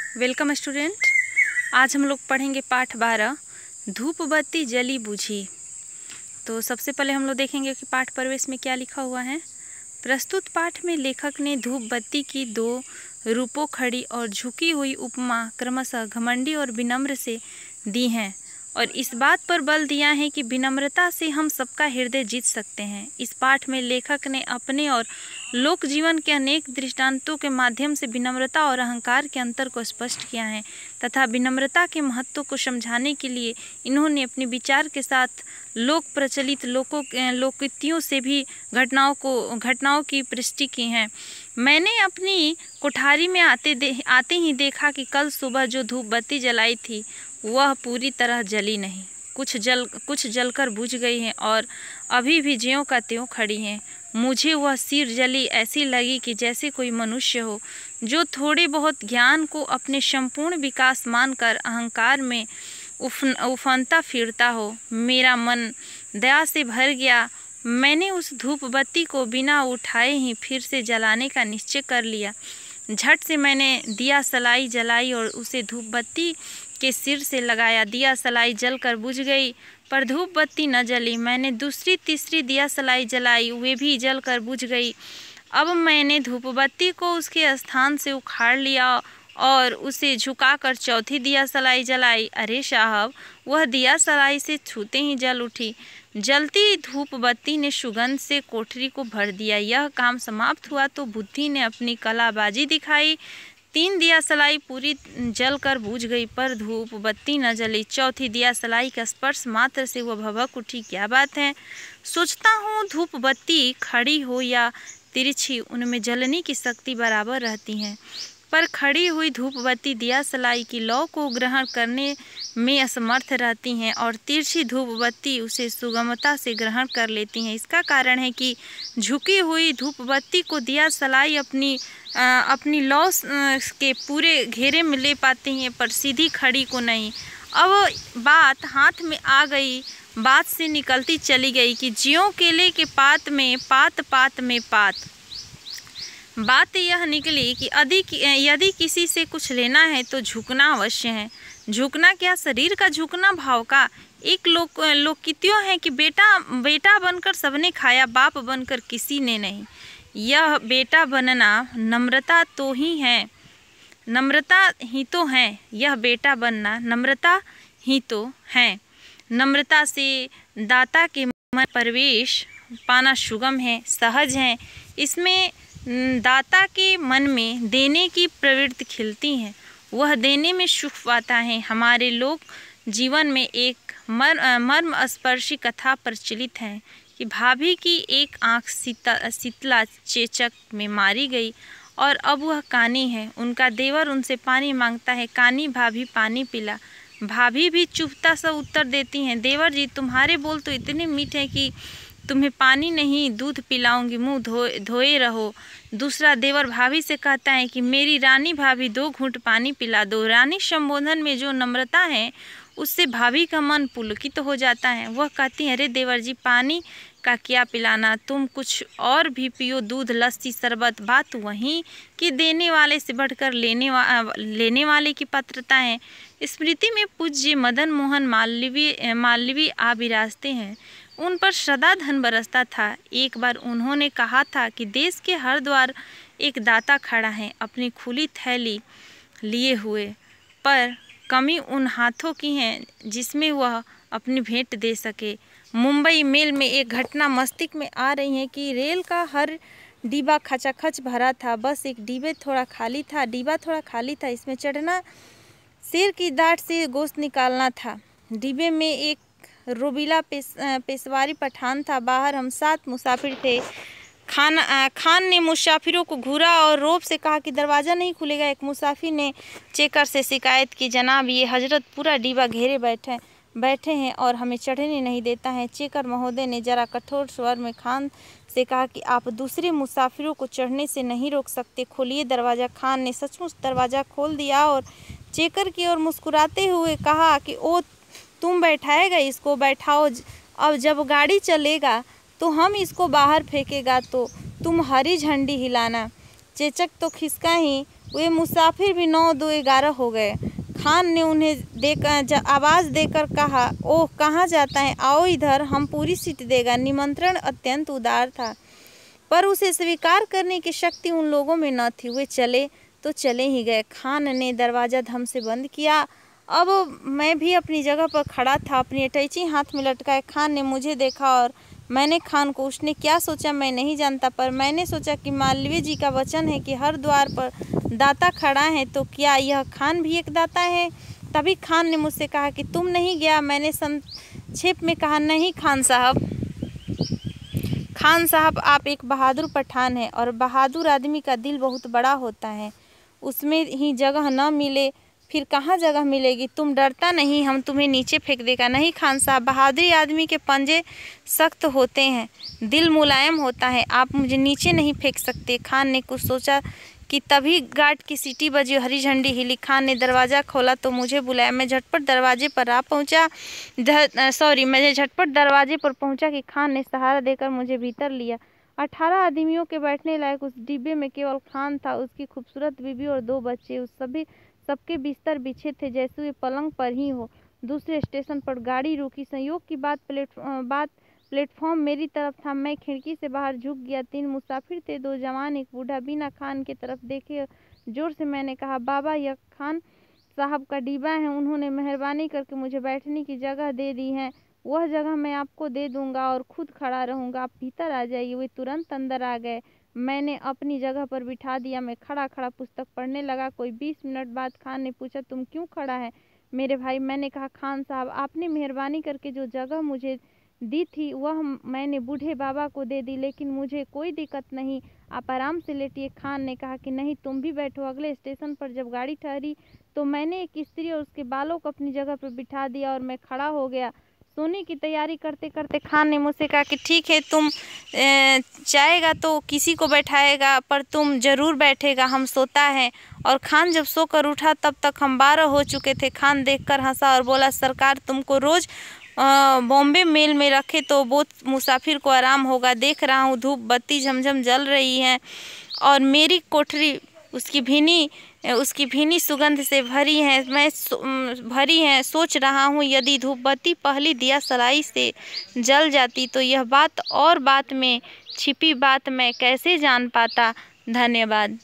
Welcome student. आज हम लोग पढ़ेंगे पाठ 12 धूप बत्ती जली बुझी। तो सबसे पहले हम लोग देखेंगे कि पाठ प्रवेश में क्या लिखा हुआ है। प्रस्तुत पाठ में लेखक ने धूप बत्ती की दो रूपों खड़ी और झुकी हुई उपमा क्रमशः घमंडी और विनम्र से दी हैं और इस बात पर बल दिया है कि विनम्रता से हम सबका हृदय जीत सकते हैं। इस पाठ में लेखक ने अपने और लोक जीवन के अनेक दृष्टांतों के माध्यम से विनम्रता और अहंकार के अंतर को स्पष्ट किया है तथा विनम्रता के महत्व को समझाने के लिए इन्होंने अपने विचार के साथ लोक प्रचलित लोकोक्तियों से भी घटनाओं की पुष्टि की है। मैंने अपनी कोठारी में आते ही देखा कि कल सुबह जो धूप बत्ती जलाई थी वह पूरी तरह जली नहीं, कुछ जलकर बुझ गई हैं और अभी भी ज्यों का त्यों खड़ी हैं। मुझे वह सिर जली ऐसी लगी कि जैसे कोई मनुष्य हो जो थोड़े बहुत ज्ञान को अपने संपूर्ण विकास मानकर अहंकार में उफनता फिरता हो। मेरा मन दया से भर गया। मैंने उस धूप बत्ती को बिना उठाए ही फिर से जलाने का निश्चय कर लिया। झट से मैंने दिया सलाई जलाई और उसे धूप बत्ती के सिर से लगाया। दिया सलाई जलकर बुझ गई पर धूप बत्ती न जली। मैंने दूसरी तीसरी दिया सलाई जलाई, वे भी जलकर बुझ गई। अब मैंने धूप बत्ती को उसके स्थान से उखाड़ लिया और उसे झुकाकर चौथी दिया सलाई जलाई। अरे साहब, वह दिया सलाई से छूते ही जल उठी। जलती धूप बत्ती ने सुगंध से कोठरी को भर दिया। यह काम समाप्त हुआ तो बुद्धि ने अपनी कलाबाजी दिखाई। 3 दिया सलाई पूरी जलकर बुझ गई पर धूप बत्ती न जली। चौथी दिया सलाई का स्पर्श मात्र से वह भभक उठी। क्या बात है, सोचता हूँ धूप बत्ती खड़ी हो या तिरछी उनमें जलने की शक्ति बराबर रहती है, पर खड़ी हुई धूप बत्ती दिया सलाई की लौ को ग्रहण करने में असमर्थ रहती हैं और तिरछी धूप बत्ती उसे सुगमता से ग्रहण कर लेती हैं। इसका कारण है कि झुकी हुई धूप बत्ती को दिया सलाई अपनी लौ के पूरे घेरे में ले पाती हैं पर सीधी खड़ी को नहीं। अब बात हाथ में आ गई। बात से निकलती चली गई कि ज्यों केले के पात में पात पात में पात। बात यह निकली कि यदि किसी से कुछ लेना है तो झुकना अवश्य है। झुकना क्या, शरीर का झुकना भाव का। एक लोकोक्तियों है कि बेटा बनकर सबने खाया, बाप बनकर किसी ने नहीं। यह बेटा बनना नम्रता तो ही है, नम्रता ही तो है। यह बेटा बनना नम्रता ही तो है। नम्रता से दाता के मन प्रवेश पाना सुगम है, सहज है। इसमें दाता के मन में देने की प्रवृत्ति खिलती है, वह देने में सुख पाता है। हमारे लोक जीवन में एक मर्म स्पर्शी कथा प्रचलित है कि भाभी की एक आँख शीतला चेचक में मारी गई और अब वह कानी है। उनका देवर उनसे पानी मांगता है। कानी, भाभी पानी पिला। भाभी भी चुपता सा उत्तर देती हैं, देवर जी तुम्हारे बोल तो इतने मीठे कि तुम्हें पानी नहीं दूध पिलाऊंगी, मुंह धोए रहो। दूसरा देवर भाभी से कहता है कि मेरी रानी भाभी 2 घूंट पानी पिला दो। रानी संबोधन में जो नम्रता है उससे भाभी का मन पुलकित हो जाता है। वह कहती है, अरे देवर जी पानी का क्या पिलाना, तुम कुछ और भी पियो, दूध लस्सी शरबत। बात वहीं कि देने वाले से बढ़कर लेने वाले की पात्रता है। स्मृति में पूज्य मदन मोहन मालवीय आ विराजते हैं। उन पर सदा धन बरसता था। एक बार उन्होंने कहा था कि देश के हर द्वार एक दाता खड़ा है अपनी खुली थैली लिए हुए, पर कमी उन हाथों की है जिसमें वह अपनी भेंट दे सके। मुंबई मेल में एक घटना मस्तिष्क में आ रही है कि रेल का हर डिब्बा खचाखच भरा था, बस एक डिब्बा थोड़ा खाली था। इसमें चढ़ना, शेर की दाढ़ से गोश्त निकालना था। डिब्बे में एक रोबीला पेशवारी पठान था। बाहर हम 7 मुसाफिर थे। खान ने मुसाफिरों को घूरा और रौब से कहा कि दरवाज़ा नहीं खुलेगा। एक मुसाफिर ने चेकर से शिकायत की, जनाब ये हजरत पूरा डिब्बा घेरे बैठे हैं और हमें चढ़ने नहीं देता है। चेकर महोदय ने जरा कठोर स्वर में खान से कहा कि आप दूसरे मुसाफिरों को चढ़ने से नहीं रोक सकते, खोलिए दरवाज़ा। खान ने सचमुच दरवाज़ा खोल दिया और चेकर की ओर मुस्कुराते हुए कहा कि ओ तुम बैठाएगा, इसको बैठाओ। अब जब गाड़ी चलेगा तो हम इसको बाहर फेंकेगा तो तुम हरी झंडी हिलाना। चेचक तो खिसका ही, वे मुसाफिर भी 9-2-11 हो गए। खान ने उन्हें देकर आवाज़ देकर कहा, ओह कहाँ जाता है, आओ इधर, हम पूरी सीट देगा। निमंत्रण अत्यंत उदार था, पर उसे स्वीकार करने की शक्ति उन लोगों में न थी। वे चले तो चले ही गए। खान ने दरवाज़ा धम से बंद किया। अब मैं भी अपनी जगह पर खड़ा था, अपनी अटैची हाथ में लटकाए। खान ने मुझे देखा और मैंने खान को। उसने क्या सोचा मैं नहीं जानता, पर मैंने सोचा कि मालवीय जी का वचन है कि हर द्वार पर दाता खड़ा है, तो क्या यह खान भी एक दाता है। तभी खान ने मुझसे कहा कि तुम नहीं गया। मैंने संक्षेप में कहा, नहीं खान साहब। खान साहब, आप एक बहादुर पठान हैं और बहादुर आदमी का दिल बहुत बड़ा होता है। उसमें ही जगह न मिले फिर कहाँ जगह मिलेगी। तुम डरता नहीं, हम तुम्हें नीचे फेंक देगा। नहीं खान साहब, बहादुरी आदमी के पंजे सख्त होते हैं, दिल मुलायम होता है, आप मुझे नीचे नहीं फेंक सकते। खान ने कुछ सोचा कि तभी गार्ड की सीटी बजी, हरी झंडी हिली। खान ने दरवाज़ा खोला तो मुझे बुलाया। मैं झटपट दरवाजे पर पहुंचा कि खान ने सहारा देकर मुझे भीतर लिया। 18 आदमियों के बैठने लायक उस डिब्बे में केवल खान था, उसकी खूबसूरत बीवी और 2 बच्चे। सबके बिस्तर बिछे थे जैसे वे पलंग पर ही हो। दूसरे स्टेशन पर गाड़ी रुकी। संयोग की बात प्लेटफॉर्म मेरी तरफ था। मैं खिड़की से बाहर झुक गया। 3 मुसाफिर थे, 2 जवान, एक बूढ़ा। बिना खान की तरफ देखे जोर से मैंने कहा, बाबा यह खान साहब का डिब्बा है, उन्होंने मेहरबानी करके मुझे बैठने की जगह दे दी है। वह जगह मैं आपको दे दूंगा और खुद खड़ा रहूंगा, आप भीतर आ जाइए। वे तुरंत अंदर आ गए। मैंने अपनी जगह पर बिठा दिया। मैं खड़ा खड़ा पुस्तक पढ़ने लगा। कोई 20 मिनट बाद खान ने पूछा, तुम क्यों खड़ा है मेरे भाई। मैंने कहा, खान साहब आपने मेहरबानी करके जो जगह मुझे दी थी वह मैंने बूढ़े बाबा को दे दी, लेकिन मुझे कोई दिक्कत नहीं, आप आराम से लेटिए। खान ने कहा कि नहीं तुम भी बैठो। अगले स्टेशन पर जब गाड़ी ठहरी तो मैंने एक स्त्री और उसके बालों को अपनी जगह पर बिठा दिया और मैं खड़ा हो गया। सोने की तैयारी करते करते खान ने मुझसे कहा कि ठीक है, तुम चाहेगा तो किसी को बैठाएगा, पर तुम जरूर बैठेगा, हम सोता है। और खान जब सोकर उठा तब तक हम 12 हो चुके थे। खान देखकर हंसा और बोला, सरकार तुमको रोज बॉम्बे मेल में रखे तो बहुत मुसाफिर को आराम होगा। देख रहा हूँ धूप बत्ती झमझम जल रही है और मेरी कोठरी उसकी भीनी सुगंध से भरी है। सोच रहा हूँ यदि धूप बत्ती पहली दिया सलाई से जल जाती तो यह बात और बात में छिपी बात मैं कैसे जान पाता। धन्यवाद।